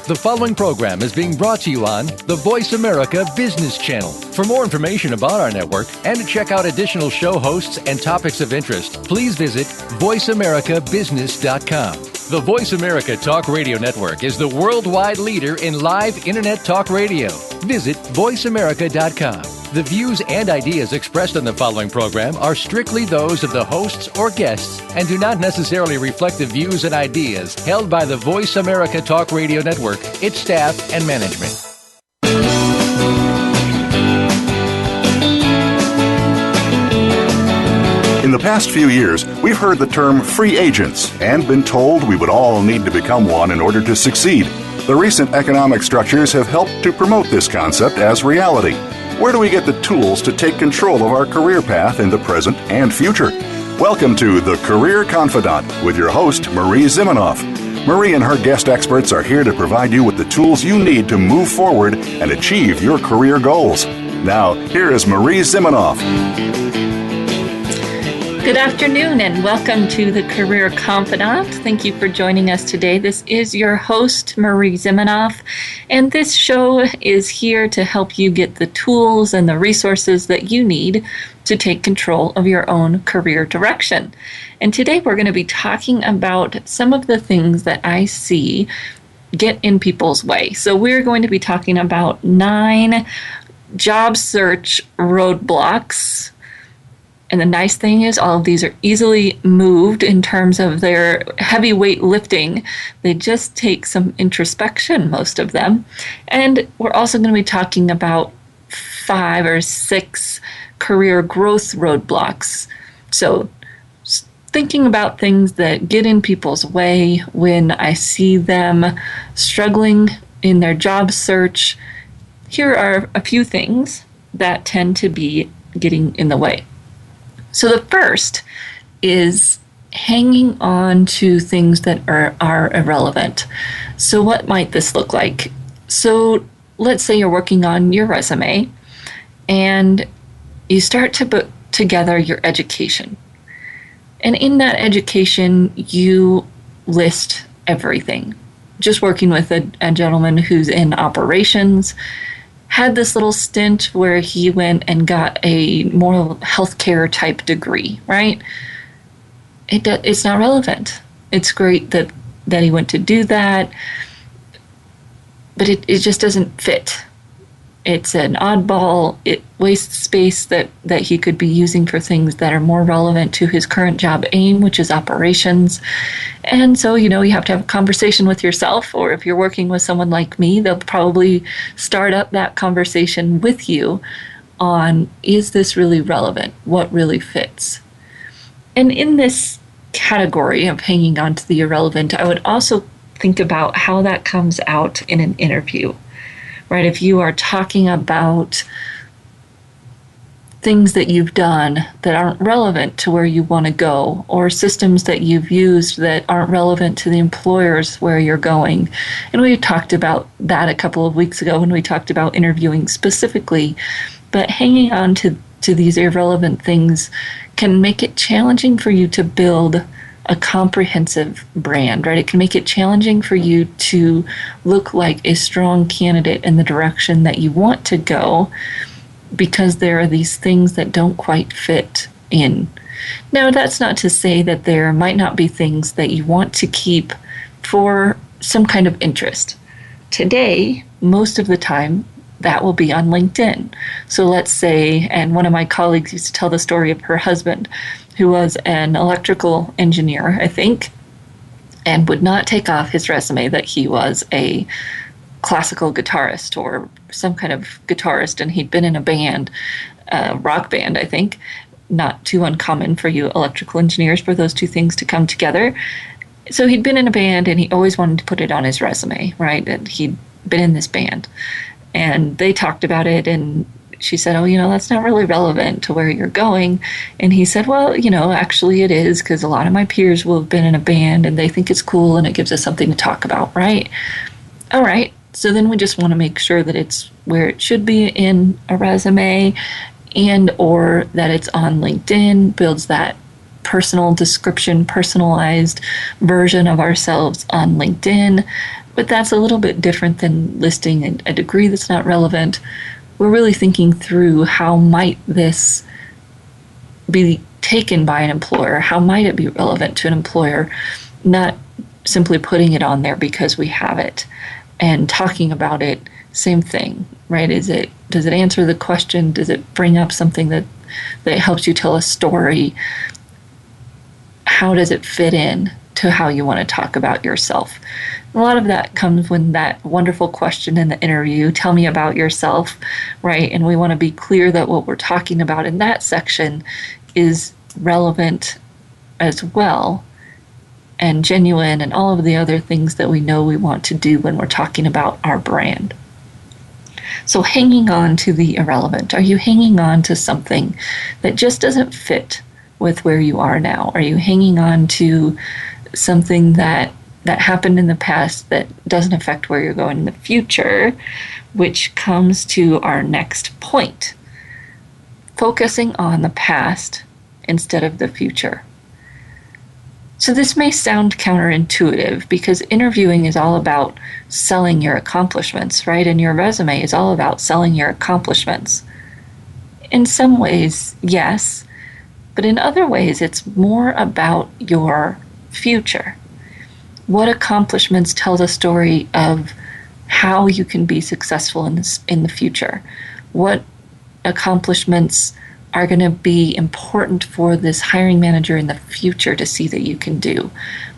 The following program is being brought to you on the Voice America Business Channel. For more information about our network and to check out additional show hosts and topics of interest, please visit voiceamericabusiness.com. The Voice America Talk Radio Network is the worldwide leader in live Internet talk radio. Visit voiceamerica.com. The views and ideas expressed on the following program are strictly those of the hosts or guests and do not necessarily reflect the views and ideas held by the Voice America Talk Radio Network, its staff, and management. In the past few years, we've heard the term free agents and been told we would all need to become one in order to succeed. The recent economic structures have helped to promote this concept as reality. Where do we get the tools to take control of our career path in the present and future? Welcome to The Career Confidant with your host, Marie Zimenoff. Marie and her guest experts are here to provide you with the tools you need to move forward and achieve your career goals. Now, here is Marie Zimenoff. Good afternoon and welcome to the Career Confidant. Thank you for joining us today. This is your host, Marie Zimenoff, and this show is here to help you get the tools and the resources that you need to take control of your own career direction. And today we're going to be talking about some of the things that I see get in people's way. So we're going to be talking about 9 job search roadblocks. And the nice thing is all of these are easily moved in terms of their heavyweight lifting. They just take some introspection, most of them. And we're also going to be talking about 5 or 6 career growth roadblocks. So thinking about things that get in people's way when I see them struggling in their job search. Here are a few things that tend to be getting in the way. So the first is hanging on to things that are irrelevant. So what might this look like? So let's say you're working on your resume and you start to put together your education. And in that education, you list everything. Just working with a gentleman who's in operations, had this little stint where he went and got a more healthcare type degree, right? It's not relevant. It's great that he went to do that, but it just doesn't fit. It's an oddball. It wastes space that he could be using for things that are more relevant to his current job aim, which is operations. And so, you have to have a conversation with yourself, or if you're working with someone like me, they'll probably start up that conversation with you on, is this really relevant? What really fits? And in this category of hanging on to the irrelevant, I would also think about how that comes out in an interview. Right, if you are talking about things that you've done that aren't relevant to where you want to go, or systems that you've used that aren't relevant to the employers where you're going. And we talked about that a couple of weeks ago when we talked about interviewing specifically. But hanging on to these irrelevant things can make it challenging for you to build a comprehensive brand, right? It can make it challenging for you to look like a strong candidate in the direction that you want to go because there are these things that don't quite fit in. Now, that's not to say that there might not be things that you want to keep for some kind of interest. Today, most of the time, that will be on LinkedIn. So let's say, and one of my colleagues used to tell the story of her husband, who was an electrical engineer, I think, and would not take off his resume that he was a classical guitarist or some kind of guitarist, and he'd been in a band, a rock band, I think. Not too uncommon for you electrical engineers for those two things to come together. So he'd been in a band, and he always wanted to put it on his resume, right? And he'd been in this band. And they talked about it, and she said, that's not really relevant to where you're going. And he said, well, actually it is, because a lot of my peers will have been in a band and they think it's cool and it gives us something to talk about, right? All right. So then we just want to make sure that it's where it should be in a resume and or that it's on LinkedIn, builds that personal description, personalized version of ourselves on LinkedIn. But that's a little bit different than listing a degree that's not relevant. We're really thinking through how might this be taken by an employer? How might it be relevant to an employer? Not simply putting it on there because we have it and talking about it. Same thing, right? Does it answer the question? Does it bring up something that helps you tell a story? How does it fit in to how you want to talk about yourself? A lot of that comes when that wonderful question in the interview, tell me about yourself, right? And we want to be clear that what we're talking about in that section is relevant as well and genuine and all of the other things that we know we want to do when we're talking about our brand. So hanging on to the irrelevant. Are you hanging on to something that just doesn't fit with where you are now? Are you hanging on to something that happened in the past that doesn't affect where you're going in the future, which comes to our next point. Focusing on the past instead of the future. So this may sound counterintuitive because interviewing is all about selling your accomplishments, right? And your resume is all about selling your accomplishments. In some ways, yes, but in other ways, it's more about your future. What accomplishments tell the story of how you can be successful in the future? What accomplishments are going to be important for this hiring manager in the future to see that you can do?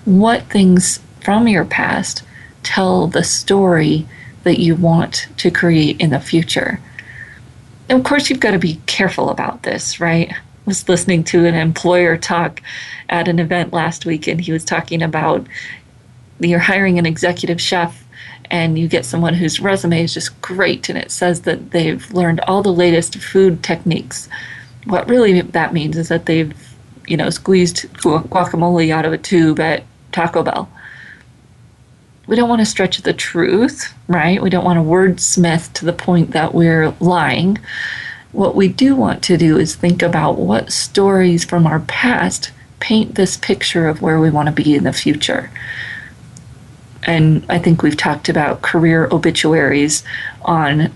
What things from your past tell the story that you want to create in the future? And of course, you've got to be careful about this, right? I was listening to an employer talk at an event last week, and he was talking about you're hiring an executive chef and you get someone whose resume is just great and it says that they've learned all the latest food techniques. What really that means is that they've, squeezed guacamole out of a tube at Taco Bell. We don't want to stretch the truth, right? We don't want to wordsmith to the point that we're lying. What we do want to do is think about what stories from our past paint this picture of where we want to be in the future. And I think we've talked about career obituaries on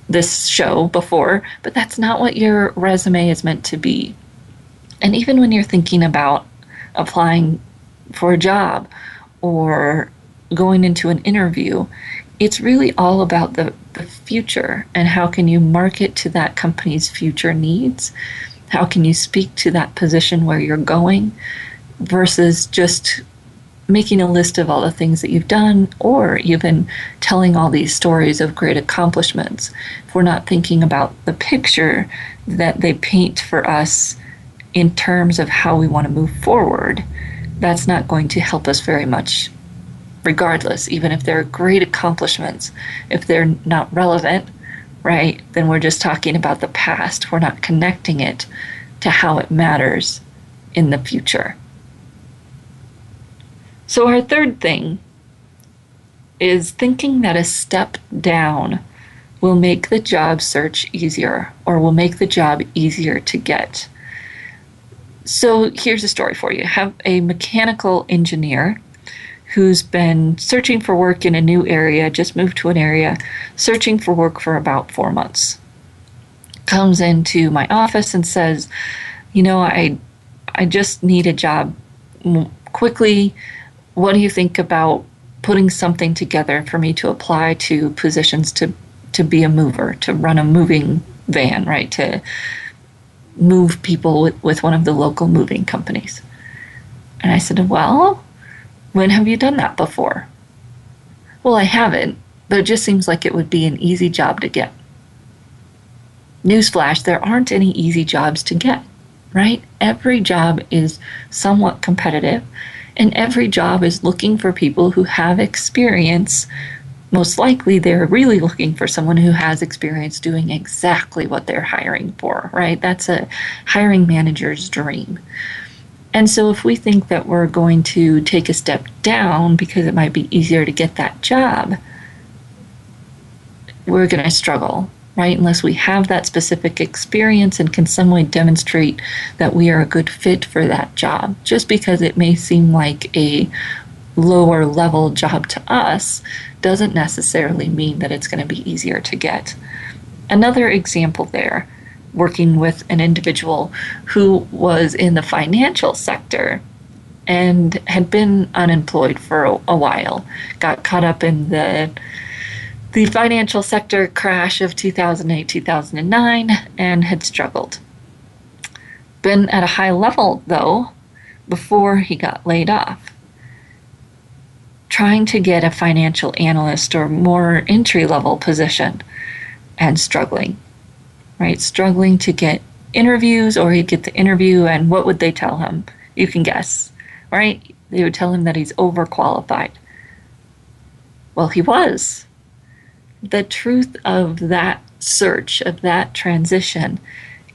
this show before, but that's not what your resume is meant to be. And even when you're thinking about applying for a job or going into an interview, it's really all about the future and how can you market to that company's future needs? How can you speak to that position where you're going versus just making a list of all the things that you've done or even telling all these stories of great accomplishments. If we're not thinking about the picture that they paint for us in terms of how we want to move forward, that's not going to help us very much regardless, even if they're great accomplishments. If they're not relevant, right, then we're just talking about the past. We're not connecting it to how it matters in the future. So our third thing is thinking that a step down will make the job search easier or will make the job easier to get. So here's a story for you. Have a mechanical engineer who's been searching for work in a new area, just moved to an area, searching for work for about 4 months. Comes into my office and says, I just need a job quickly. What do you think about putting something together for me to apply to positions to be a mover, to run a moving van, right? To move people with one of the local moving companies. And I said, well, when have you done that before? Well, I haven't, but it just seems like it would be an easy job to get. Newsflash, there aren't any easy jobs to get, right? Every job is somewhat competitive. And every job is looking for people who have experience. Most likely, they're really looking for someone who has experience doing exactly what they're hiring for, right? That's a hiring manager's dream. And so if we think that we're going to take a step down because it might be easier to get that job, we're going to struggle, right? Unless we have that specific experience and can some way demonstrate that we are a good fit for that job. Just because it may seem like a lower level job to us doesn't necessarily mean that it's going to be easier to get. Another example there, working with an individual who was in the financial sector and had been unemployed for a while, got caught up in the financial sector crash of 2008, 2009, and had struggled. Been at a high level, though, before he got laid off. Trying to get a financial analyst or more entry-level position and struggling, right? Struggling to get interviews, or he'd get the interview, and what would they tell him? You can guess, right? They would tell him that he's overqualified. Well, he was. The truth of that search, of that transition,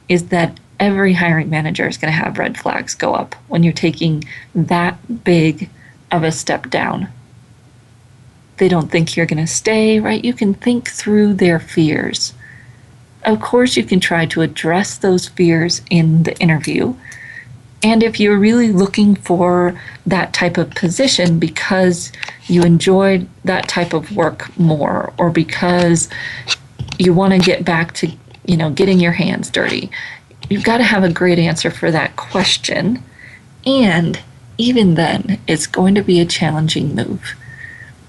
is that every hiring manager is going to have red flags go up when you're taking that big of a step down. They don't think you're going to stay, right? You can think through their fears. Of course, you can try to address those fears in the interview. And if you're really looking for that type of position because you enjoyed that type of work more, or because you want to get back to, getting your hands dirty, you've got to have a great answer for that question. And even then, it's going to be a challenging move.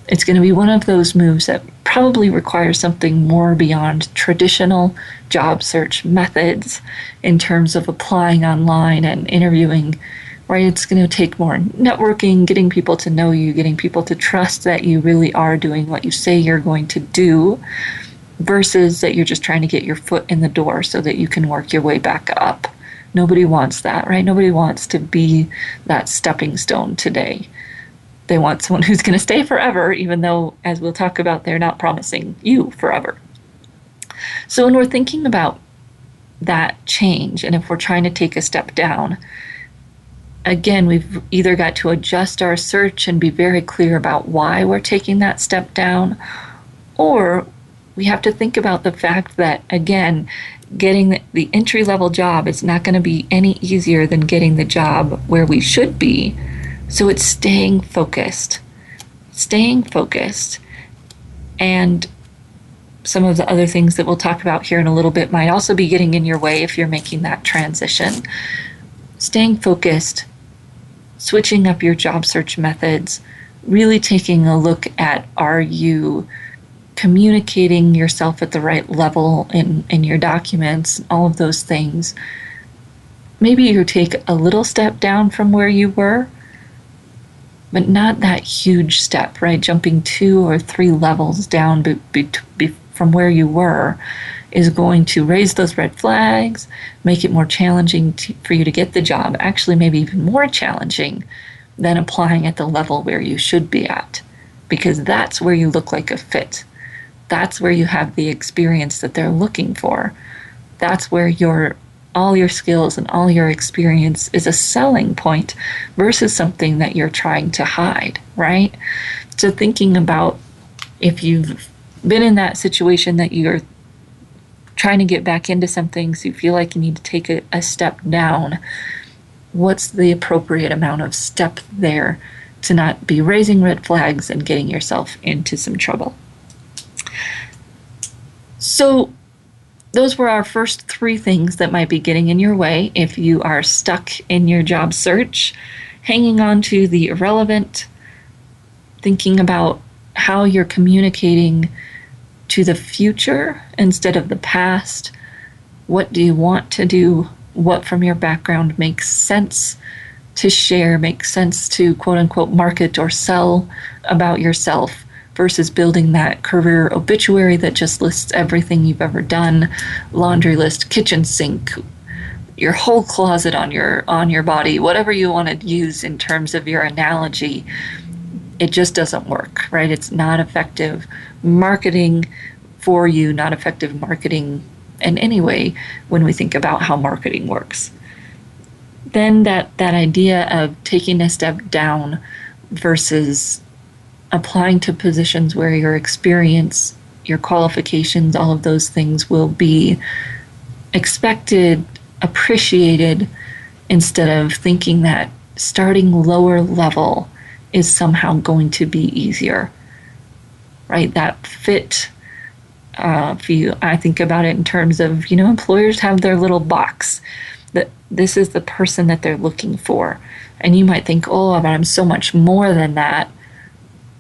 It's going to be one of those moves that probably requires something more beyond traditional job search methods in terms of applying online and interviewing, right? It's going to take more networking, getting people to know you, getting people to trust that you really are doing what you say you're going to do, versus that you're just trying to get your foot in the door so that you can work your way back up. Nobody wants that, right? Nobody wants to be that stepping stone today. They want someone who's going to stay forever, even though, as we'll talk about, they're not promising you forever. So when we're thinking about that change, and if we're trying to take a step down, again, we've either got to adjust our search and be very clear about why we're taking that step down, or we have to think about the fact that, again, getting the entry-level job is not going to be any easier than getting the job where we should be. So it's staying focused. And some of the other things that we'll talk about here in a little bit might also be getting in your way if you're making that transition. Staying focused, switching up your job search methods, really taking a look at, are you communicating yourself at the right level in your documents, all of those things. Maybe you take a little step down from where you were, but not that huge step, right? Jumping 2 or 3 levels down from where you were is going to raise those red flags, make it more challenging for you to get the job, actually maybe even more challenging than applying at the level where you should be at, because that's where you look like a fit. That's where you have the experience that they're looking for. That's where all your skills and all your experience is a selling point versus something that you're trying to hide, right? So thinking about, if you've been in that situation that you're trying to get back into something, so you feel like you need to take a step down, what's the appropriate amount of step there to not be raising red flags and getting yourself into some trouble? So those were our first 3 things that might be getting in your way if you are stuck in your job search, hanging on to the irrelevant, thinking about how you're communicating to the future instead of the past. What do you want to do? What from your background makes sense to share, makes sense to quote unquote market or sell about yourself, versus building that career obituary that just lists everything you've ever done, laundry list, kitchen sink, your whole closet on your body, whatever you want to use in terms of your analogy. It just doesn't work, right? It's not effective marketing for you, not effective marketing in any way when we think about how marketing works. Then that idea of taking a step down versus applying to positions where your experience, your qualifications, all of those things will be expected, appreciated, instead of thinking that starting lower level is somehow going to be easier, right? That fit, I think about it in terms of, employers have their little box that this is the person that they're looking for. And you might think, oh, but I'm so much more than that.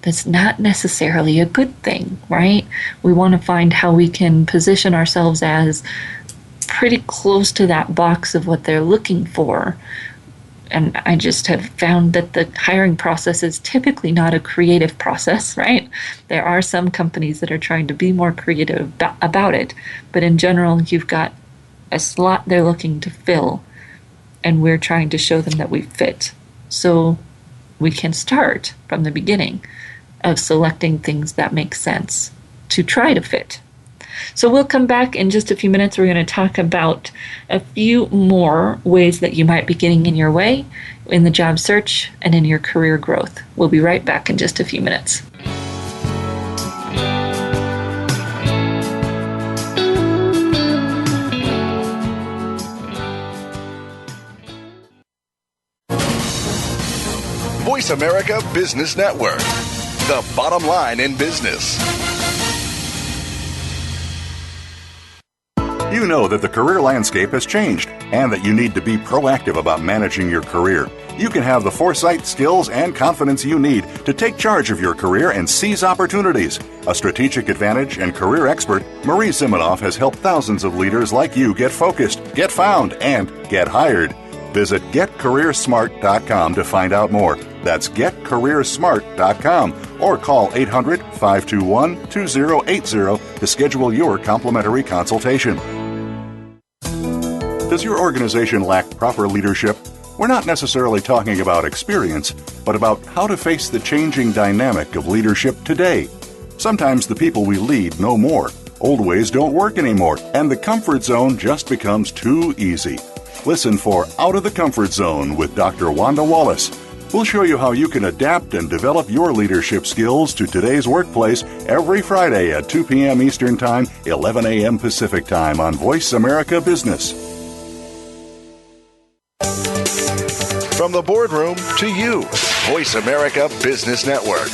That's not necessarily a good thing, right? We want to find how we can position ourselves as pretty close to that box of what they're looking for. And I just have found that the hiring process is typically not a creative process, right? There are some companies that are trying to be more creative about it, but in general, you've got a slot they're looking to fill, and we're trying to show them that we fit. So we can start from the beginning of selecting things that make sense to try to fit. So we'll come back in just a few minutes. We're going to talk about a few more ways that you might be getting in your way in the job search and in your career growth. We'll be right back in just a few minutes. Voice America Business Network, the bottom line in business. You know that the career landscape has changed and that you need to be proactive about managing your career. You can have the foresight, skills, and confidence you need to take charge of your career and seize opportunities. A strategic advantage and career expert, Marie Zimenoff has helped thousands of leaders like you get focused, get found, and get hired. Visit getcareersmart.com to find out more. That's getcareersmart.com or call 800-521-2080 to schedule your complimentary consultation. Does your organization lack proper leadership? We're not necessarily talking about experience, but about how to face the changing dynamic of leadership today. Sometimes the people we lead know more. Old ways don't work anymore, and the comfort zone just becomes too easy. Listen for Out of the Comfort Zone with Dr. Wanda Wallace. We'll show you how you can adapt and develop your leadership skills to today's workplace every Friday at 2 p.m. Eastern Time, 11 a.m. Pacific Time on Voice America Business. From the boardroom to you, Voice America Business Network.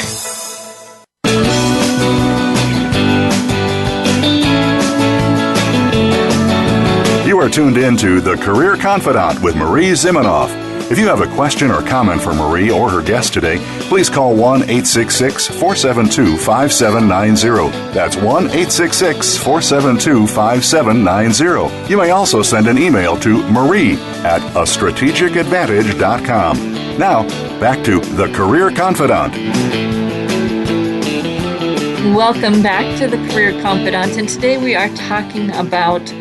You are tuned in to The Career Confidant with Marie Zimenoff. If you have a question or comment for Marie or her guest today, please call 1-866-472-5790. That's 1-866-472-5790. You may also send an email to marie@astrategicadvantage.com. Now, back to The Career Confidant. Welcome back to The Career Confidant, and today we are talking about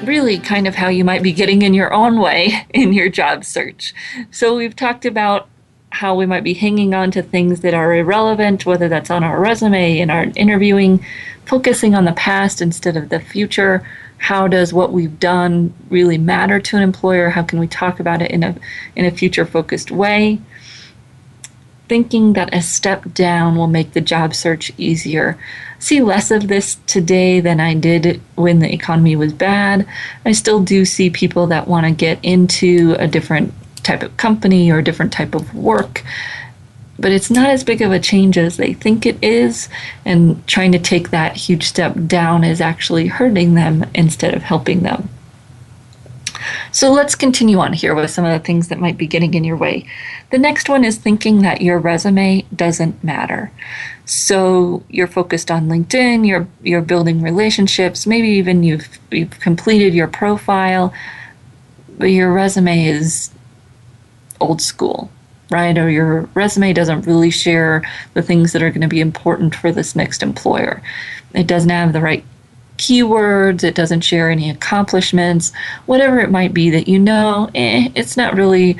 really kind of how you might be getting in your own way in your job search. So we've talked about how we might be hanging on to things that are irrelevant, whether that's on our resume, in our interviewing, focusing on the past instead of the future. How does what we've done really matter to an employer? How can we talk about it in a future-focused way? Thinking that a step down will make the job search easier. See less of this today than I did when the economy was bad. I still do see people that want to get into a different type of company or a different type of work, but it's not as big of a change as they think it is, and trying to take that huge step down is actually hurting them instead of helping them. So let's continue on here with some of the things that might be getting in your way. The next one is thinking that your resume doesn't matter. So you're focused on LinkedIn, you're building relationships, maybe even you've completed your profile, but your resume is old school, right? Or your resume doesn't really share the things that are going to be important for this next employer. It doesn't have the right keywords, it doesn't share any accomplishments, whatever it might be that it's not really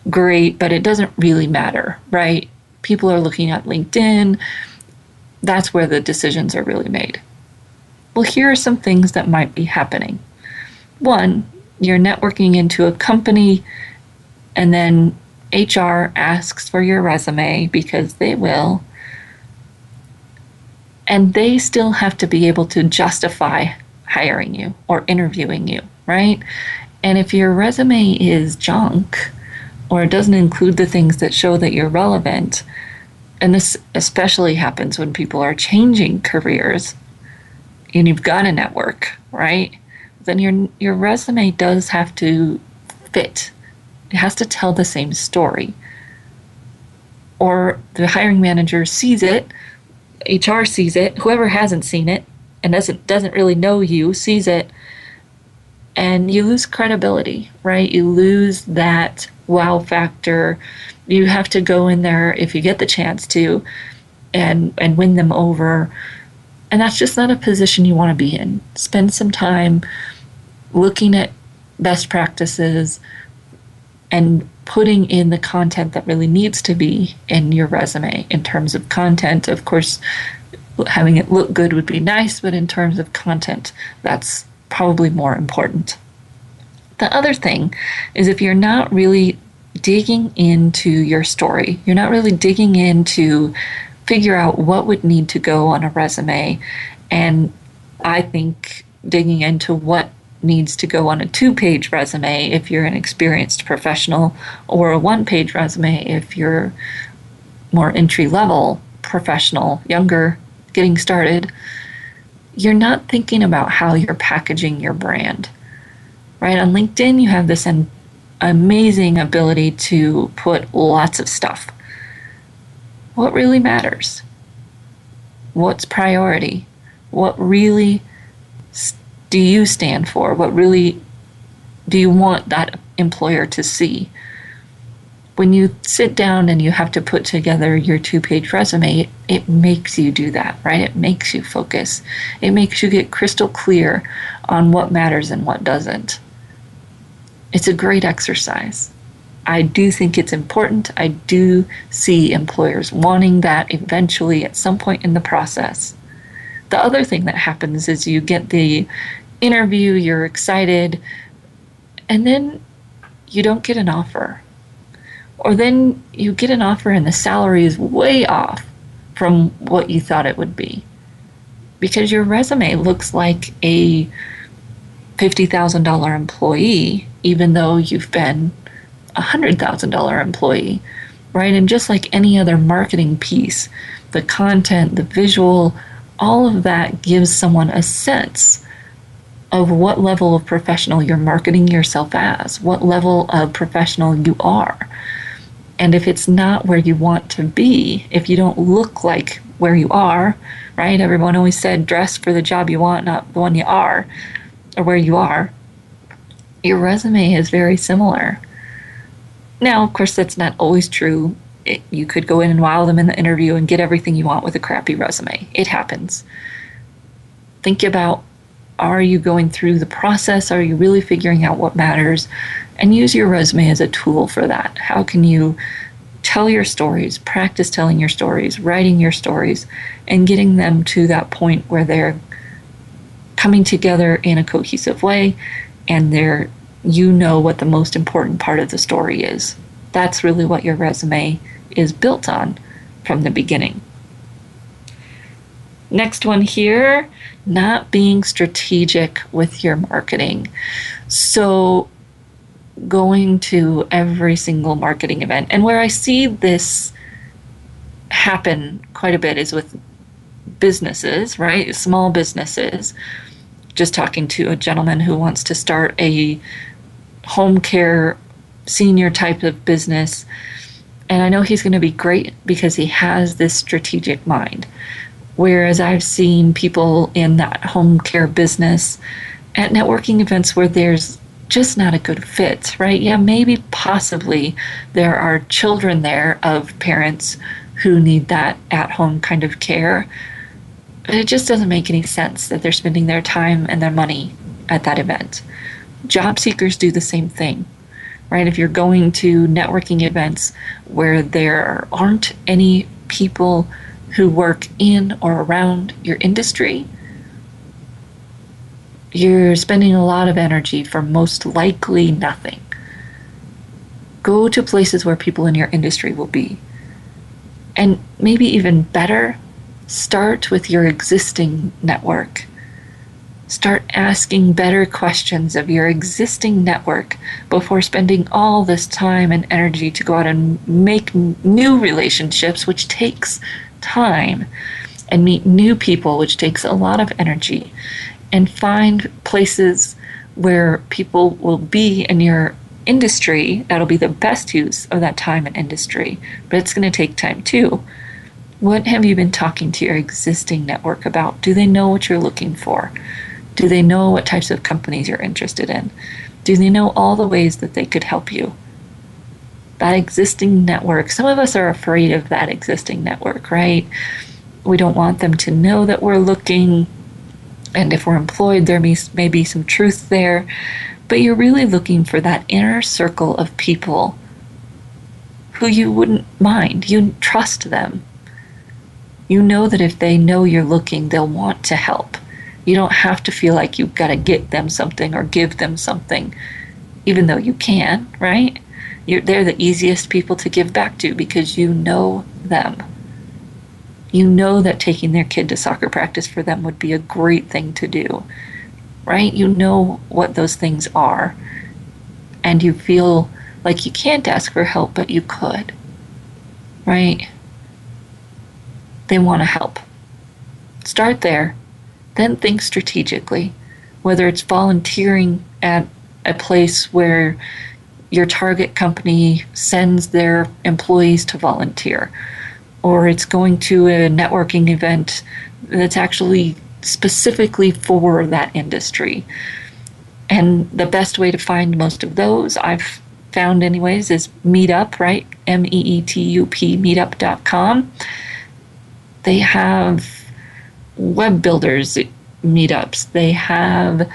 great, but it doesn't really matter, right? People are looking at LinkedIn. That's where the decisions are really made. Well, here are some things that might be happening. One, you're networking into a company and then HR asks for your resume because they will. And they still have to be able to justify hiring you or interviewing you, right? And if your resume is junk, or it doesn't include the things that show that you're relevant, and this especially happens when people are changing careers and you've got a network, right? Then your resume does have to fit. It has to tell the same story. Or the hiring manager sees it, HR sees it, whoever hasn't seen it and doesn't really know you sees it, and you lose credibility, right? You lose that wow factor. You have to go in there if you get the chance to and win them over. And that's just not a position you want to be in. Spend some time looking at best practices and putting in the content that really needs to be in your resume. In terms of content, of course, having it look good would be nice, but in terms of content, that's probably more important. The other thing is, if you're not really digging into your story, you're not really digging in to figure out what would need to go on a resume, and I think digging into what needs to go on a 2-page resume if you're an experienced professional, or a 1-page resume if you're more entry-level professional, younger, getting started, you're not thinking about how you're packaging your brand. Right? On LinkedIn, you have this amazing ability to put lots of stuff. What really matters? What's priority? What really do you stand for? What really do you want that employer to see? When you sit down and you have to put together your 2-page resume, it makes you do that, right? It makes you focus. It makes you get crystal clear on what matters and what doesn't. It's a great exercise. I do think it's important. I do see employers wanting that eventually at some point in the process. The other thing that happens is you get the interview, you're excited, and then you don't get an offer. Or then you get an offer and the salary is way off from what you thought it would be, because your resume looks like a $50,000 employee, even though you've been a $100,000 employee, right? And just like any other marketing piece, the content, the visual, all of that gives someone a sense of what level of professional you're marketing yourself as, what level of professional you are. And if it's not where you want to be, if you don't look like where you are, right? Everyone always said dress for the job you want, not the one you are, or where you are. Your resume is very similar. Now, of course, that's not always true. You could go in and wow them in the interview and get everything you want with a crappy resume. It happens. Think about, are you going through the process? Are you really figuring out what matters? And use your resume as a tool for that. How can you tell your stories, practice telling your stories, writing your stories, and getting them to that point where they're coming together in a cohesive way, and you know what the most important part of the story is. That's really what your resume is built on from the beginning. Next one here, not being strategic with your marketing. So going to every single marketing event, and where I see this happen quite a bit is with businesses, right? Small businesses. Just talking to a gentleman who wants to start a home care senior type of business. And I know he's going to be great because he has this strategic mind. Whereas I've seen people in that home care business at networking events where there's just not a good fit, right? Yeah, maybe possibly there are children there of parents who need that at-home kind of care. But it just doesn't make any sense that they're spending their time and their money at that event. Job seekers do the same thing, right? If you're going to networking events where there aren't any people who work in or around your industry, you're spending a lot of energy for most likely nothing. Go to places where people in your industry will be. And maybe even better, start with your existing network. Start asking better questions of your existing network before spending all this time and energy to go out and make new relationships, which takes time, and meet new people, which takes a lot of energy, and find places where people will be in your industry. That'll be the best use of that time and industry, but it's going to take time too. What have you been talking to your existing network about? Do they know what you're looking for? Do they know what types of companies you're interested in? Do they know all the ways that they could help you? That existing network, some of us are afraid of that existing network, right? We don't want them to know that we're looking, and if we're employed, there may be some truth there, but you're really looking for that inner circle of people who you wouldn't mind. You trust them. You know that if they know you're looking, they'll want to help. You don't have to feel like you've got to get them something or give them something, even though you can, right? They're the easiest people to give back to because you know them. You know that taking their kid to soccer practice for them would be a great thing to do, right? You know what those things are, and you feel like you can't ask for help, but you could, right? They want to help. Start there. Then think strategically, whether it's volunteering at a place where your target company sends their employees to volunteer, or it's going to a networking event that's actually specifically for that industry. And the best way to find most of those, I've found anyways, is Meetup, right? MEETUP, meetup.com. They have web builders meetups, they have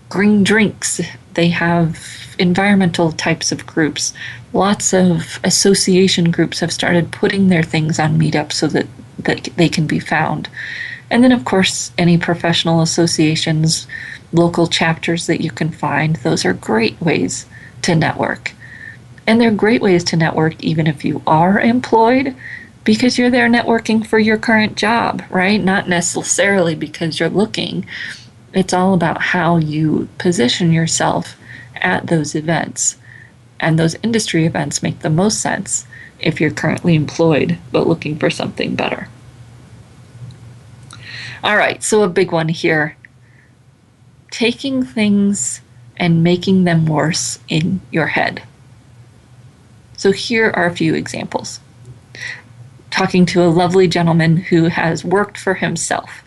green drinks, they have environmental types of groups. Lots of association groups have started putting their things on Meetup so that they can be found. And then, of course, any professional associations, local chapters that you can find, those are great ways to network. And they're great ways to network even if you are employed, because you're there networking for your current job, right? Not necessarily because you're looking. It's all about how you position yourself at those events. And those industry events make the most sense if you're currently employed but looking for something better. All right, so a big one here. Taking things and making them worse in your head. So here are a few examples. Talking to a lovely gentleman who has worked for himself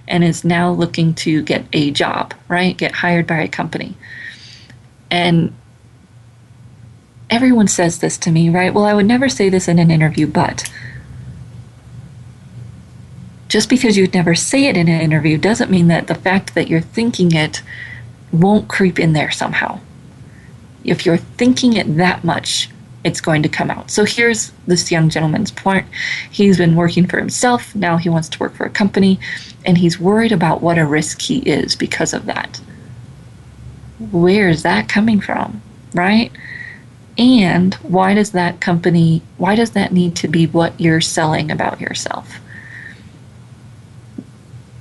and is now looking to get a job, right? Get hired by a company. And everyone says this to me, right? Well, I would never say this in an interview, but just because you'd never say it in an interview doesn't mean that the fact that you're thinking it won't creep in there somehow. If you're thinking it that much, it's going to come out. So here's this young gentleman's point. He's been working for himself. Now he wants to work for a company, and he's worried about what a risk he is because of that. Where is that coming from, right? And why does that need to be what you're selling about yourself?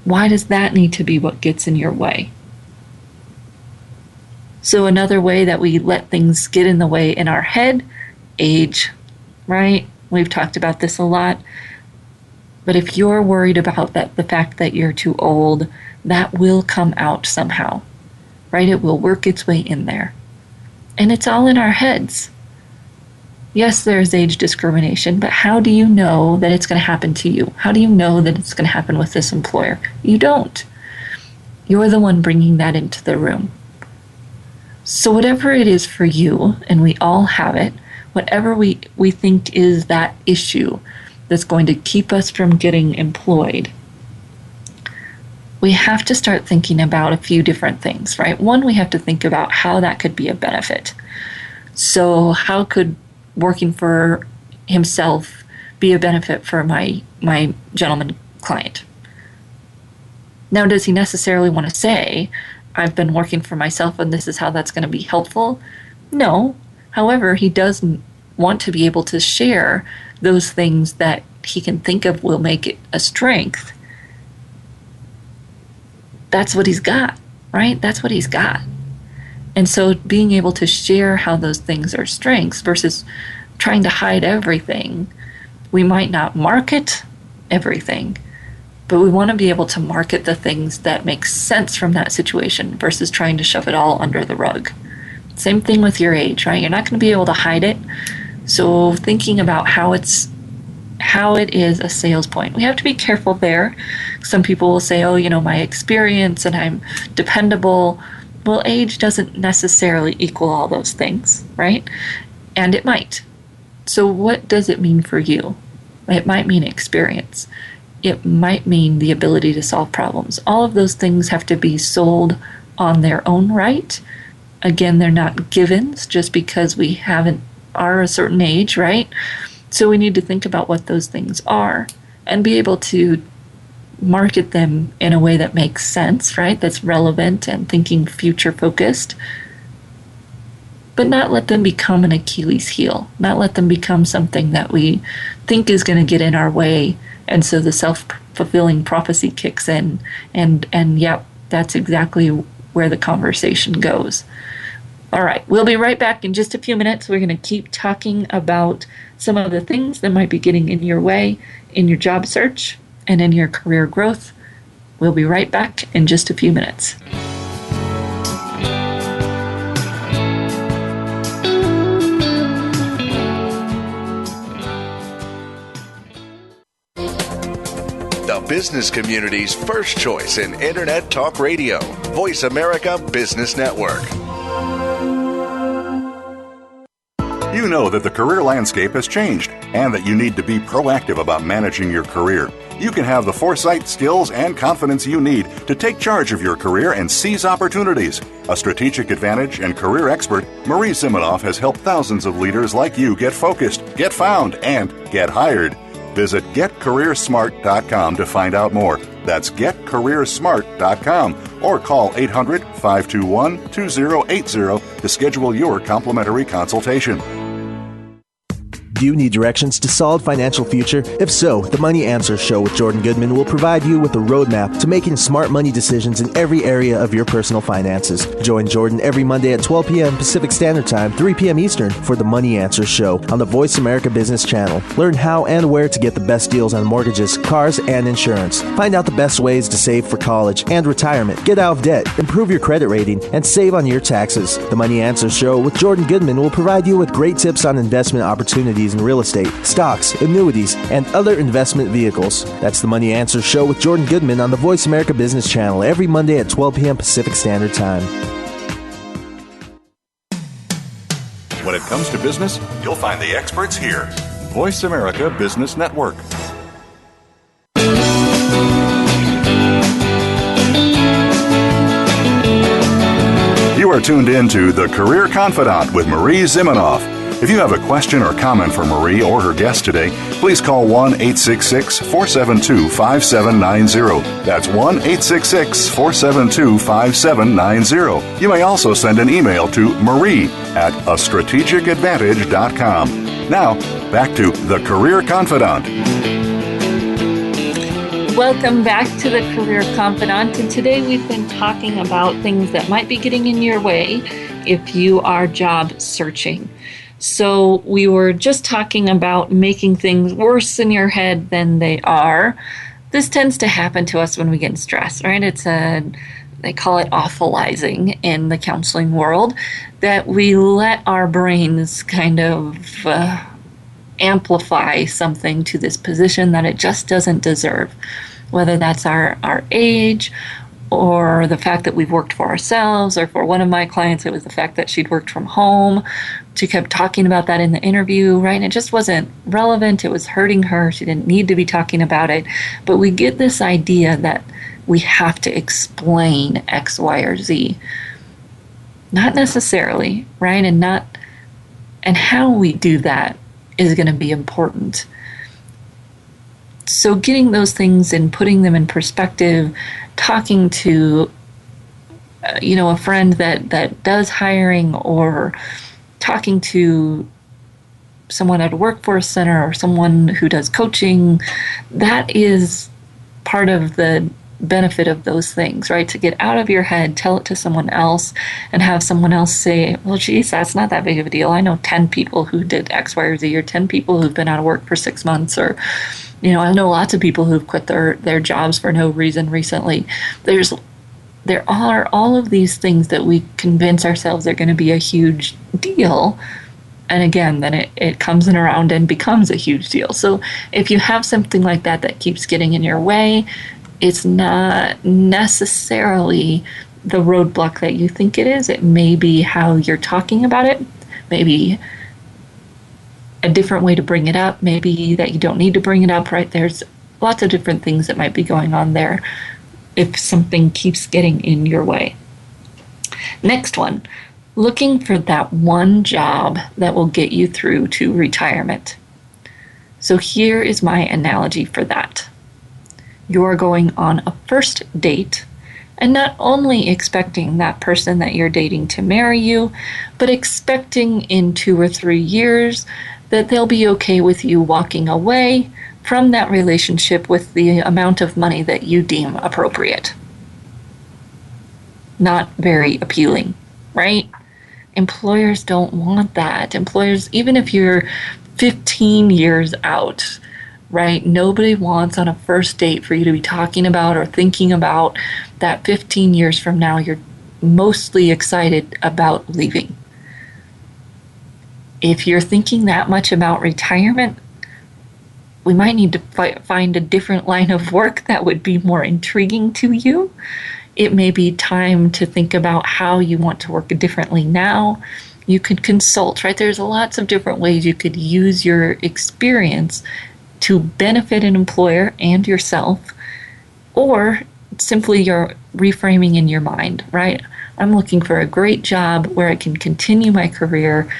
Why does that need to be what gets in your way? So another way that we let things get in the way in our head, age, right? We've talked about this a lot. But if you're worried about the fact that you're too old, that will come out somehow, right? It will work its way in there. And it's all in our heads. Yes, there's age discrimination, but how do you know that it's going to happen to you? How do you know that it's going to happen with this employer? You don't. You're the one bringing that into the room. So whatever it is for you, and we all have it, whatever we think is that issue that's going to keep us from getting employed, we have to start thinking about a few different things, right? One, we have to think about how that could be a benefit. So how could working for himself be a benefit for my gentleman client? Now, does he necessarily want to say, I've been working for myself and this is how that's going to be helpful? No. However, he does want to be able to share those things that he can think of will make it a strength. that's what he's got, right? That's what he's got. And so being able to share how those things are strengths versus trying to hide everything. We might not market everything, but we want to be able to market the things that make sense from that situation versus trying to shove it all under the rug. Same thing with your age, right? You're not going to be able to hide it. So thinking about how it is a sales point. We have to be careful there. Some people will say, oh, my experience and I'm dependable. Well, age doesn't necessarily equal all those things, right? And it might. So what does it mean for you? It might mean experience. It might mean the ability to solve problems. All of those things have to be sold on their own right. Again, they're not givens just because we are a certain age, right? So we need to think about what those things are and be able to market them in a way that makes sense, right? That's relevant and thinking future focused. But not let them become an Achilles heel, not let them become something that we think is going to get in our way. And so the self-fulfilling prophecy kicks in. And yep, that's exactly where the conversation goes. All right, we'll be right back in just a few minutes. We're going to keep talking about some of the things that might be getting in your way in your job search and in your career growth. We'll be right back in just a few minutes. The business community's first choice in Internet Talk Radio. Voice America Business Network. You know that the career landscape has changed and that you need to be proactive about managing your career. You can have the foresight, skills, and confidence you need to take charge of your career and seize opportunities. A strategic advantage and career expert, Marie Zimenoff has helped thousands of leaders like you get focused, get found, and get hired. Visit getcareersmart.com to find out more. That's getcareersmart.com or call 800-521-2080 to schedule your complimentary consultation. Do you need directions to solid financial future? If so, the Money Answer Show with Jordan Goodman will provide you with a roadmap to making smart money decisions in every area of your personal finances. Join Jordan every Monday at 12 p.m. Pacific Standard Time, 3 p.m. Eastern for the Money Answer Show on the Voice America Business Channel. Learn how and where to get the best deals on mortgages, cars, and insurance. Find out the best ways to save for college and retirement, get out of debt, improve your credit rating, and save on your taxes. The Money Answer Show with Jordan Goodman will provide you with great tips on investment opportunities in real estate, stocks, annuities, and other investment vehicles. That's the Money Answer Show with Jordan Goodman on the Voice America Business Channel every Monday at 12 p.m. Pacific Standard Time. When it comes to business, you'll find the experts here. Voice America Business Network. You are tuned in to The Career Confidant with Marie Zimenoff. If you have a question or comment for Marie or her guest today, please call 1-866-472-5790. That's 1-866-472-5790. You may also send an email to marie@astrategicadvantage.com. Now, back to The Career Confidant. Welcome back to The Career Confidant. And today we've been talking about things that might be getting in your way if you are job searching. So we were just talking about making things worse in your head than they are. This tends to happen to us when we get stressed, right? They call it awfulizing in the counseling world, that we let our brains kind of amplify something to this position that it just doesn't deserve, whether that's our age or the fact that we've worked for ourselves, or for one of my clients, it was the fact that she'd worked from home. She kept talking about that in the interview, right? And it just wasn't relevant. It was hurting her. She didn't need to be talking about it. But we get this idea that we have to explain X, Y, or Z. Not necessarily, right? And how we do that is going to be important. So getting those things and putting them in perspective, talking to a friend that does hiring, or talking to someone at a workforce center or someone who does coaching, that is part of the benefit of those things, right? To get out of your head, tell it to someone else, and have someone else say, well, geez, that's not that big of a deal. I know 10 people who did X, Y, or Z, or 10 people who've been out of work for 6 months, or, I know lots of people who've quit their jobs for no reason recently. There are all of these things that we convince ourselves are going to be a huge deal. And again, then it comes in around and becomes a huge deal. So if you have something like that keeps getting in your way, it's not necessarily the roadblock that you think it is. It may be how you're talking about it, maybe a different way to bring it up, maybe that you don't need to bring it up, right? There's lots of different things that might be going on there if something keeps getting in your way. Next one, looking for that one job that will get you through to retirement. So here is my analogy for that. You're going on a first date and not only expecting that person that you're dating to marry you, but expecting in 2 or 3 years that they'll be okay with you walking away from that relationship with the amount of money that you deem appropriate. Not very appealing, right? Employers don't want that. Employers, even if you're 15 years out, right? Nobody wants on a first date for you to be talking about or thinking about that 15 years from now you're mostly excited about leaving. If you're thinking that much about retirement, we might need to find a different line of work that would be more intriguing to you. It may be time to think about how you want to work differently now. You could consult, right? There's lots of different ways you could use your experience to benefit an employer and yourself, or simply you're reframing in your mind, right? I'm looking for a great job where I can continue my career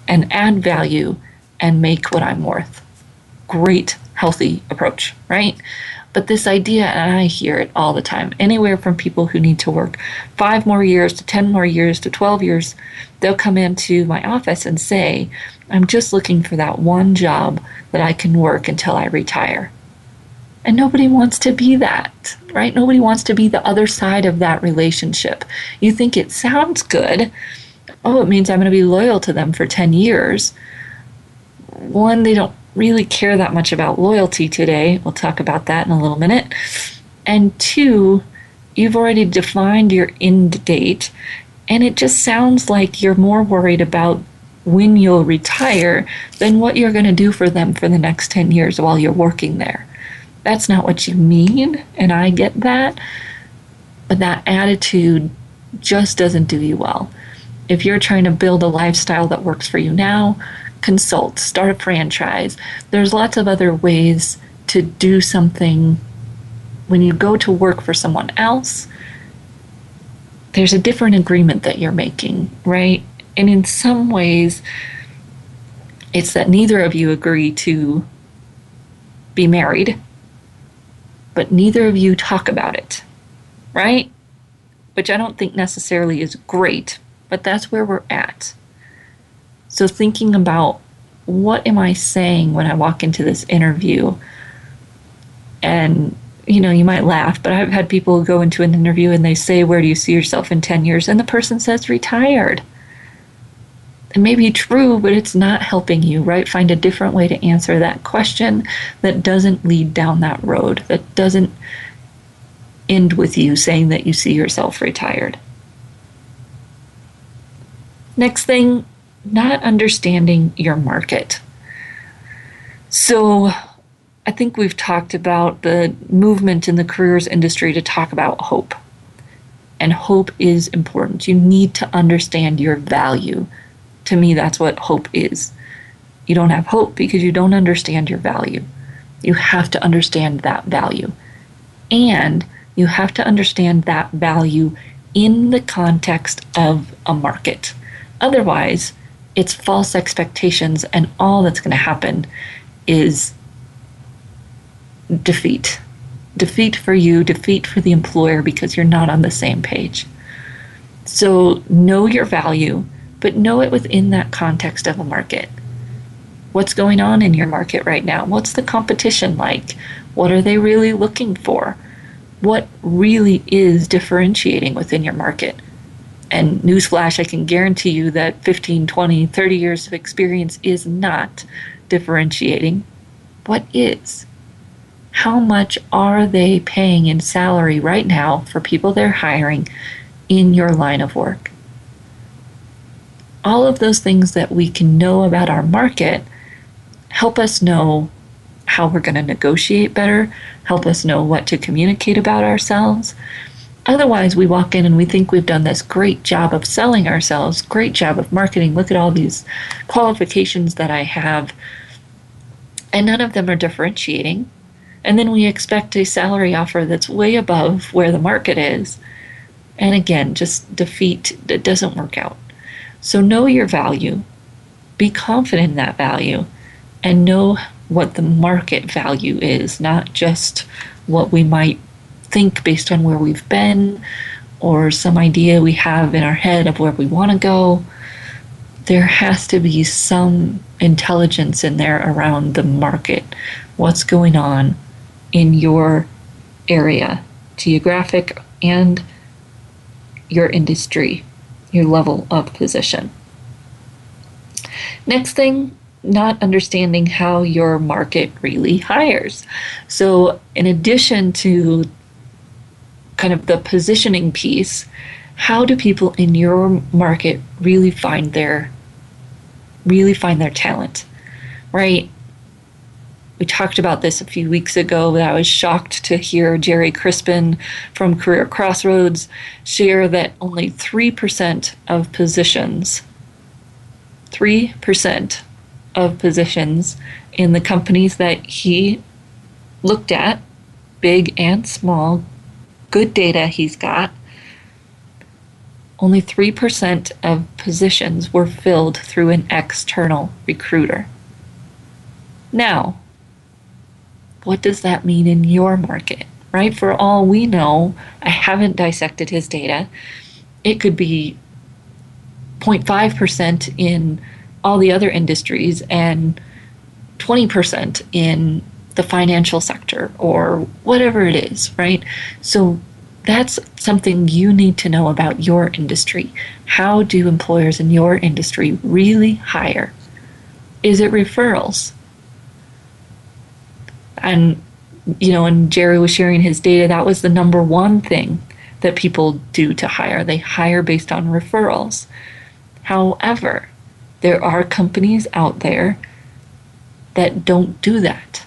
and add value and make what I'm worth. Great, healthy approach, right? But this idea, and I hear it all the time, anywhere from people who need to work 5 more years to 10 more years to 12 years, they'll come into my office and say, I'm just looking for that one job that I can work until I retire. And nobody wants to be that, right? Nobody wants to be the other side of that relationship. You think it sounds good. Oh, it means I'm going to be loyal to them for 10 years. One, they don't really care that much about loyalty today. We'll talk about that in a little minute. And 2, you've already defined your end date, and it just sounds like you're more worried about when you'll retire than what you're going to do for them for the next 10 years while you're working there. That's not what you mean, and I get that, but that attitude just doesn't do you well. If you're trying to build a lifestyle that works for you now, consult, start a franchise. There's lots of other ways to do something. When you go to work for someone else, there's a different agreement that you're making, right? And in some ways, it's that neither of you agree to be married, but neither of you talk about it, right? Which I don't think necessarily is great, but that's where we're at. So thinking about, what am I saying when I walk into this interview? And, you might laugh, but I've had people go into an interview and they say, where do you see yourself in 10 years? And the person says retired. It may be true, but it's not helping you, right? Find a different way to answer that question that doesn't lead down that road, that doesn't end with you saying that you see yourself retired. Next thing, not understanding your market. So I think we've talked about the movement in the careers industry to talk about hope. And hope is important. You need to understand your value. To me, that's what hope is. You don't have hope because you don't understand your value. You have to understand that value. And you have to understand that value in the context of a market. Otherwise, it's false expectations, and all that's going to happen is defeat. Defeat for you, defeat for the employer, because you're not on the same page. So know your value, but know it within that context of a market. What's going on in your market right now? What's the competition like? What are they really looking for? what really is differentiating within your market. And newsflash, I can guarantee you that 15, 20, 30 years of experience is not differentiating. What is? How much are they paying in salary right now for people they're hiring in your line of work? All of those things that we can know about our market help us know how we're going to negotiate better, help us know what to communicate about ourselves. Otherwise, we walk in and we think we've done this great job of selling ourselves, great job of marketing. Look at all these qualifications that I have, and none of them are differentiating. And then we expect a salary offer that's way above where the market is. And again, just defeat, it doesn't work out. So know your value, be confident in that value, and know what the market value is, not just what we might think based on where we've been or some idea we have in our head of where we want to go. There has to be some intelligence in there around the market, what's going on in your area, geographic and your industry, your level of position. Next thing, not understanding how your market really hires. So in addition to kind of the positioning piece, how do people in your market really find their talent, right? We talked about this a few weeks ago, but I was shocked to hear Jerry Crispin from Career Crossroads share that only 3% of positions, 3% of positions in the companies that he looked at, big and small, good data he's got, only 3% of positions were filled through an external recruiter. Now, what does that mean in your market, right? For all we know, I haven't dissected his data. It could be 0.5% in all the other industries and 20% in the financial sector or whatever it is, right? So that's something you need to know about your industry. How do employers in your industry really hire? Is it referrals? And, when Jerry was sharing his data, that was the number one thing that people do to hire. They hire based on referrals. However, there are companies out there that don't do that.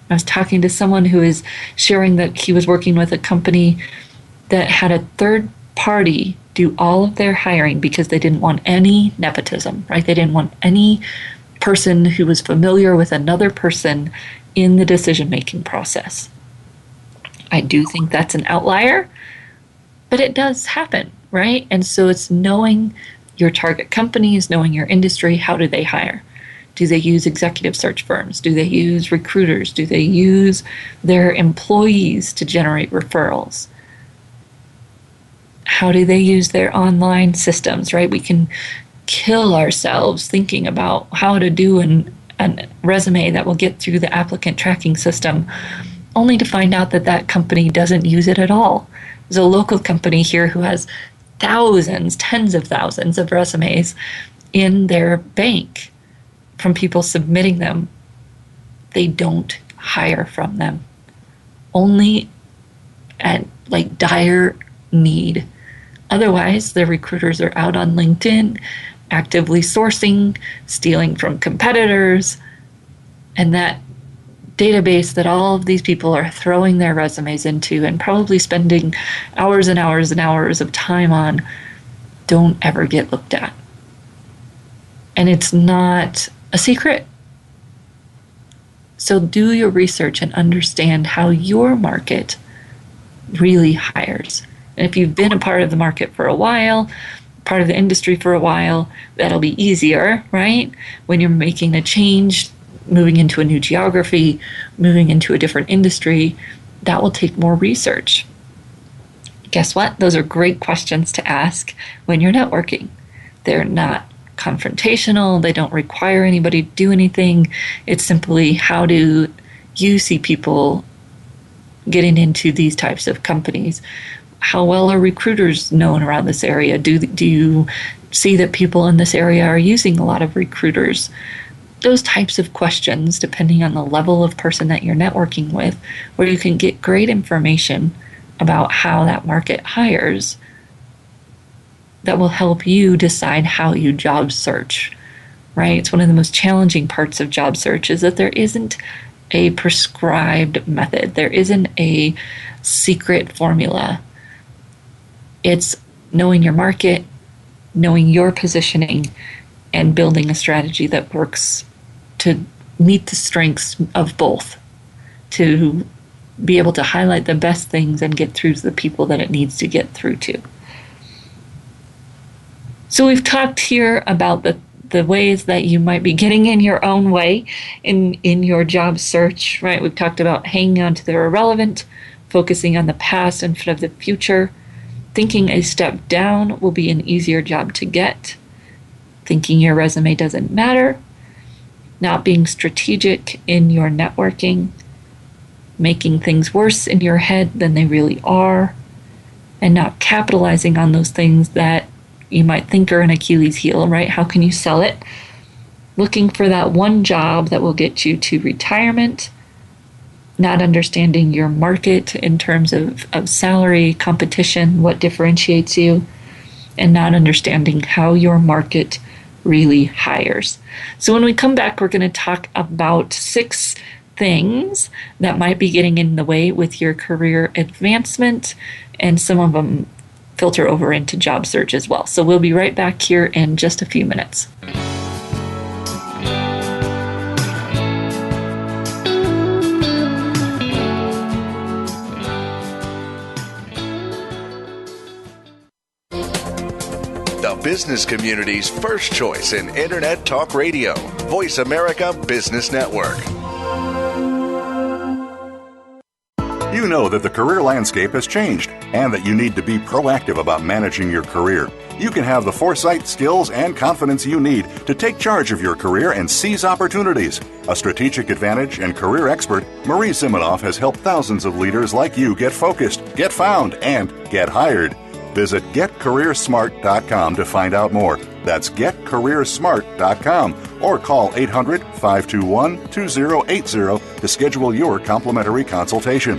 I was talking to someone who is sharing that he was working with a company that had a third party do all of their hiring because they didn't want any nepotism, right? They didn't want any person who was familiar with another person in the decision-making process. I do think that's an outlier, but it does happen, right? And so it's knowing your target companies, knowing your industry. How do they hire? Do they use executive search firms? Do they use recruiters? Do they use their employees to generate referrals? How do they use their online systems, right? We can kill ourselves thinking about how to do a resume that will get through the applicant tracking system, only to find out that company doesn't use it at all. There's a local company here who has thousands, tens of thousands of resumes in their bank from people submitting them. They don't hire from them, only at dire need. Otherwise, the recruiters are out on LinkedIn, actively sourcing, stealing from competitors, and that database that all of these people are throwing their resumes into and probably spending hours and hours and hours of time on don't ever get looked at. And it's not a secret. So do your research and understand how your market really hires. And if you've been a part of the market for a while, part of the industry for a while, that'll be easier, right? When you're making a change, moving into a new geography, moving into a different industry, that will take more research. Guess what? Those are great questions to ask when you're networking. They're not confrontational. They don't require anybody to do anything. It's simply, how do you see people getting into these types of companies? How well are recruiters known around this area? Do you see that people in this area are using a lot of recruiters? Those types of questions, depending on the level of person that you're networking with, where you can get great information about how that market hires that will help you decide how you job search, right? It's one of the most challenging parts of job search is that there isn't a prescribed method. There isn't a secret formula. It's knowing your market, knowing your positioning, and building a strategy that works to meet the strengths of both, to be able to highlight the best things and get through to the people that it needs to get through to. So we've talked here about the ways that you might be getting in your own way in your job search, right? We've talked about hanging on to the irrelevant, focusing on the past instead of the future. Thinking a step down will be an easier job to get. Thinking your resume doesn't matter. Not being strategic in your networking. Making things worse in your head than they really are. And not capitalizing on those things that you might think are an Achilles heel, right? How can you sell it? Looking for that one job that will get you to retirement. Not understanding your market in terms of salary, competition, what differentiates you, and not understanding how your market really hires. So when we come back, we're going to talk about 6 things that might be getting in the way with your career advancement, and some of them filter over into job search as well. So we'll be right back here in just a few minutes. The business community's first choice in Internet Talk Radio. Voice America Business Network. You know that the career landscape has changed and that you need to be proactive about managing your career. You can have the foresight, skills, and confidence you need to take charge of your career and seize opportunities. A strategic advantage and career expert, Marie Zimenoff has helped thousands of leaders like you get focused, get found, and get hired. Visit getcareersmart.com to find out more. That's getcareersmart.com or call 800-521-2080 to schedule your complimentary consultation.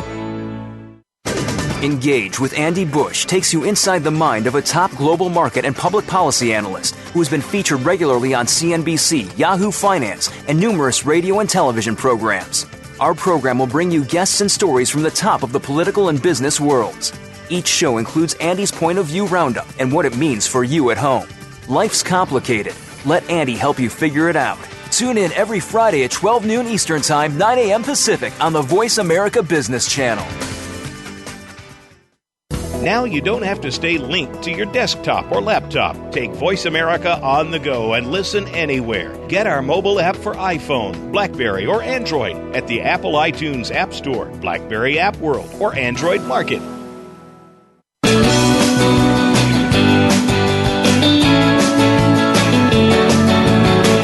Engage with Andy Bush takes you inside the mind of a top global market and public policy analyst who has been featured regularly on CNBC, Yahoo Finance, and numerous radio and television programs. Our program will bring you guests and stories from the top of the political and business worlds. Each show includes Andy's point of view roundup and what it means for you at home. Life's complicated. Let Andy help you figure it out. Tune in every Friday at 12 noon Eastern Time, 9 a.m. Pacific on the Voice America Business Channel. Now you don't have to stay linked to your desktop or laptop. Take Voice America on the go and listen anywhere. Get our mobile app for iPhone, BlackBerry, or Android at the Apple iTunes App Store, BlackBerry App World, or Android Market.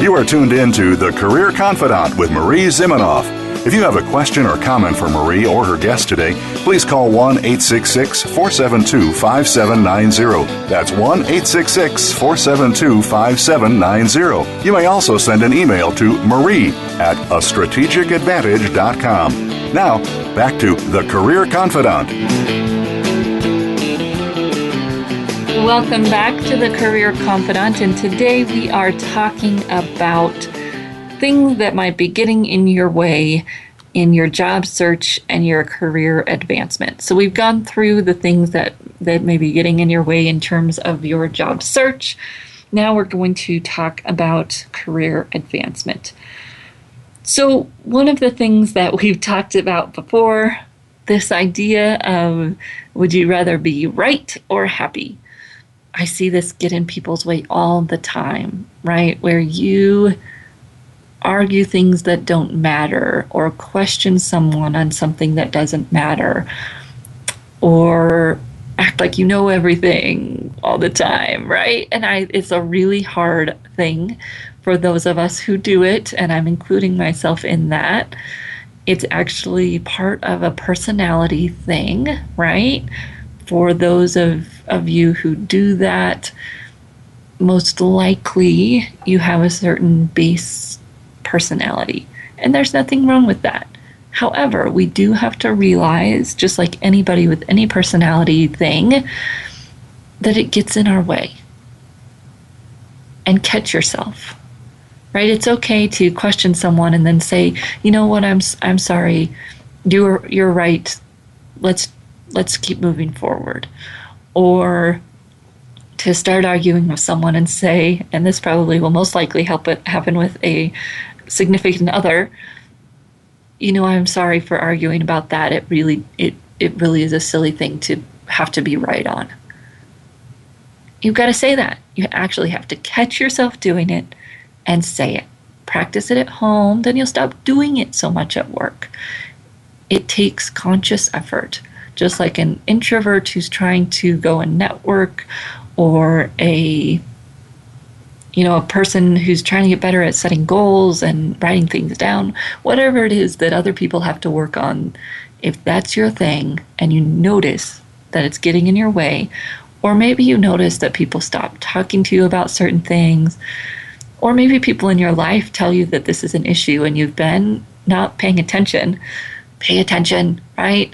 You are tuned in to The Career Confidant with Marie Zimenoff. If you have a question or comment for Marie or her guest today, please call 1-866-472-5790. That's 1-866-472-5790. You may also send an email to marie@astrategicadvantage.com. Now, back to The Career Confidant. Welcome back to the Career Confidant, and today we are talking about things that might be getting in your way in your job search and your career advancement. So we've gone through the things that may be getting in your way in terms of your job search. Now we're going to talk about career advancement. So one of the things that we've talked about before, this idea of would you rather be right or happy? I see this get in people's way all the time, right? Where you argue things that don't matter or question someone on something that doesn't matter or act like you know everything all the time, right? And it's a really hard thing for those of us who do it, and I'm including myself in that. It's actually part of a personality thing, right? For those of you who do that, most likely you have a certain base personality, and there's nothing wrong with that. However, we do have to realize, just like anybody with any personality thing, that it gets in our way. And catch yourself. Right? It's okay to question someone and then say, "You know what? I'm sorry. You're right. Let's keep moving forward." Or to start arguing with someone and say, and this probably will most likely happen with a significant other, "You know, I'm sorry for arguing about that. It really is a silly thing to have to be right on." You've got to say that. You actually have to catch yourself doing it and say it. Practice it at home, then you'll stop doing it so much at work. It takes conscious effort. Just like an introvert who's trying to go and network, or a person who's trying to get better at setting goals and writing things down, whatever it is that other people have to work on, if that's your thing and you notice that it's getting in your way, or maybe you notice that people stop talking to you about certain things, or maybe people in your life tell you that this is an issue and you've been not paying attention. Pay attention, right?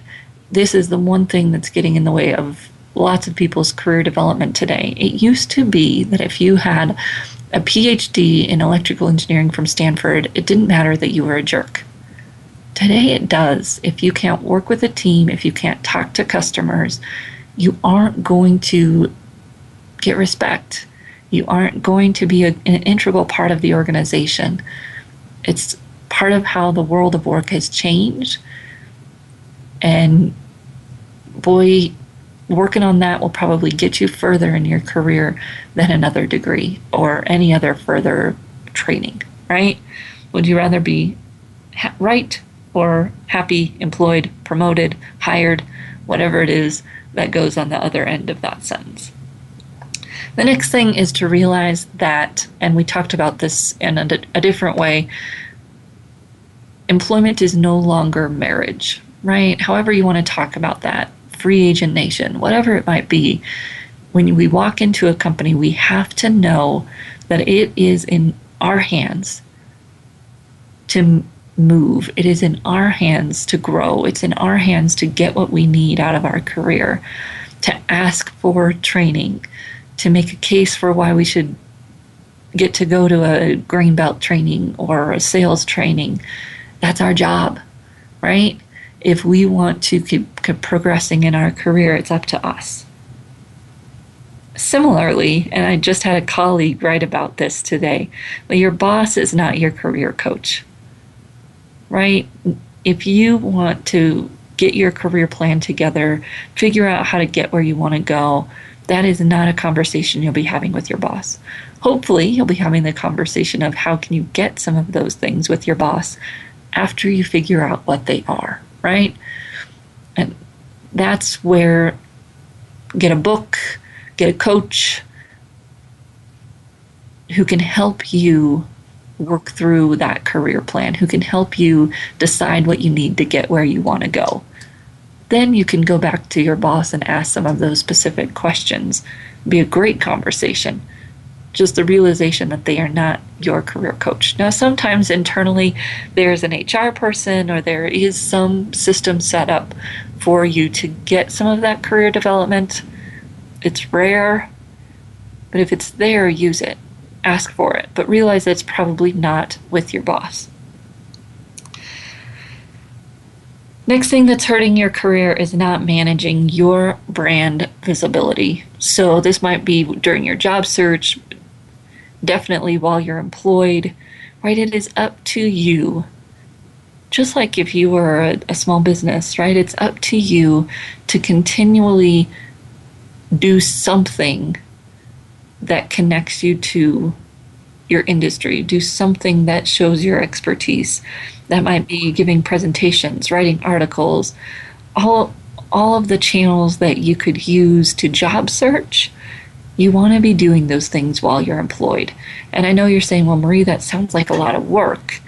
This is the one thing that's getting in the way of lots of people's career development today. It used to be that if you had a PhD in electrical engineering from Stanford, it didn't matter that you were a jerk. Today it does. If you can't work with a team, if you can't talk to customers, you aren't going to get respect. You aren't going to be an integral part of the organization. It's part of how the world of work has changed. And boy, working on that will probably get you further in your career than another degree or any other further training, right? Would you rather be right or happy, employed, promoted, hired, whatever it is that goes on the other end of that sentence? The next thing is to realize that, and we talked about this in a different way, employment is no longer marriage, right? However you want to talk about that, free agent nation, whatever it might be, when we walk into a company, we have to know that it is in our hands to move. It is in our hands to grow. It's in our hands to get what we need out of our career, to ask for training, to make a case for why we should get to go to a green belt training or a sales training. That's our job, right? If we want to keep progressing in our career, it's up to us. Similarly, and I just had a colleague write about this today, but your boss is not your career coach, right? If you want to get your career plan together, figure out how to get where you want to go, that is not a conversation you'll be having with your boss. Hopefully, you'll be having the conversation of how can you get some of those things with your boss after you figure out what they are, right? And that's where get a book, get a coach who can help you work through that career plan, who can help you decide what you need to get where you want to go. Then you can go back to your boss and ask some of those specific questions. Be a great conversation. Just the realization that they are not your career coach. Now, sometimes internally there's an HR person or there is some system set up for you to get some of that career development. It's rare, but if it's there, use it. Ask for it, but realize that it's probably not with your boss. Next thing that's hurting your career is not managing your brand visibility. So this might be during your job search, definitely while you're employed, right? It is up to you. Just like if you were a small business, right? It's up to you to continually do something that connects you to your industry. Do something that shows your expertise. That might be giving presentations, writing articles, all of the channels that you could use to job search. You want to be doing those things while you're employed. And I know you're saying, well, Marie, that sounds like a lot of work.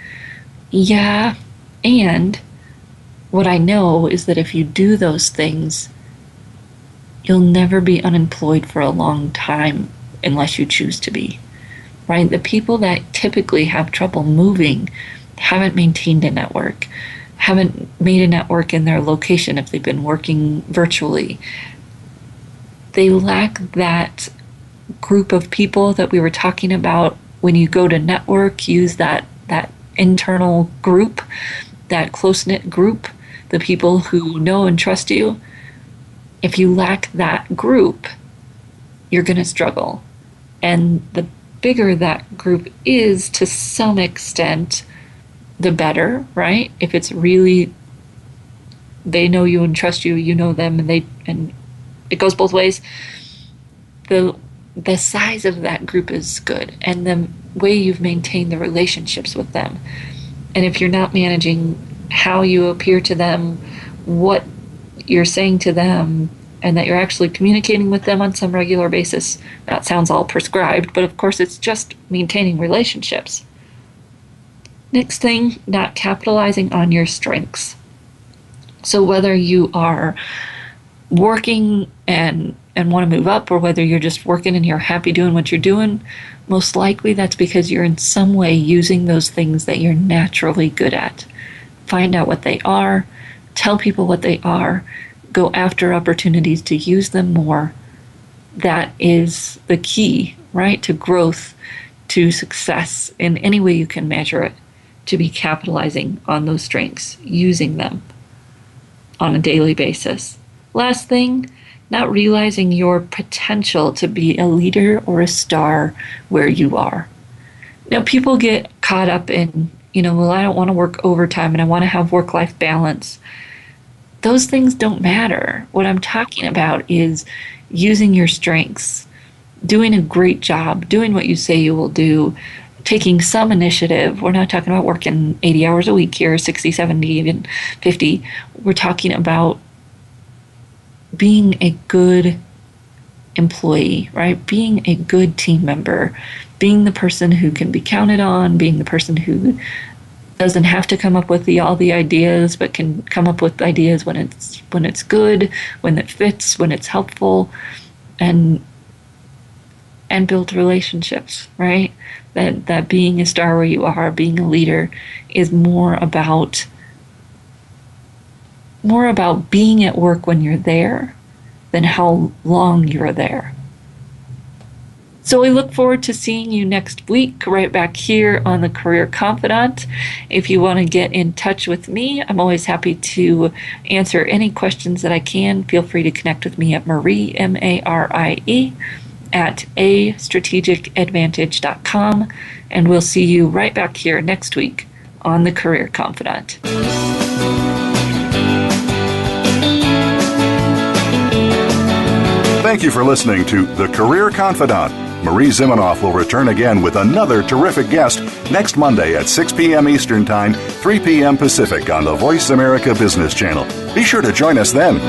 Yeah, and what I know is that if you do those things, you'll never be unemployed for a long time unless you choose to be, right? The people that typically have trouble moving haven't maintained a network, haven't made a network in their location if they've been working virtually. They lack that group of people that we were talking about. When you go to network, use that internal group, that close-knit group, the people who know and trust you. If you lack that group, you're going to struggle. And the bigger that group is, to some extent, the better, right? If it's really, they know you and trust you, you know them, and it goes both ways. The size of that group is good, and the way you've maintained the relationships with them. And if you're not managing how you appear to them, what you're saying to them, and that you're actually communicating with them on some regular basis, that sounds all prescribed, but of course it's just maintaining relationships. Next thing, not capitalizing on your strengths. So whether you are working and want to move up, or whether you're just working and you're happy doing what you're doing, most likely that's because you're in some way using those things that you're naturally good at. Find out what they are, tell people what they are, go after opportunities to use them more. That is the key, right, to growth, to success in any way you can measure it, to be capitalizing on those strengths, using them on a daily basis. Last thing, not realizing your potential to be a leader or a star where you are. Now, people get caught up in, well, I don't want to work overtime and I want to have work-life balance. Those things don't matter. What I'm talking about is using your strengths, doing a great job, doing what you say you will do, taking some initiative. We're not talking about working 80 hours a week here, 60, 70, even 50. We're talking about being a good employee, right? Being a good team member, being the person who can be counted on, being the person who doesn't have to come up with all the ideas, but can come up with ideas when it's good, when it fits, when it's helpful, and build relationships, right? That being a star where you are, being a leader, is more about being at work when you're there than how long you're there. So we look forward to seeing you next week right back here on the Career Confidant. If you want to get in touch with me, I'm always happy to answer any questions that I can. Feel free to connect with me at Marie, M-A-R-I-E, at astrategicadvantage.com, and we'll see you right back here next week on the Career Confidant. Thank you for listening to The Career Confidant. Marie Zimenoff will return again with another terrific guest next Monday at 6 p.m. Eastern Time, 3 p.m. Pacific on the Voice America Business Channel. Be sure to join us then.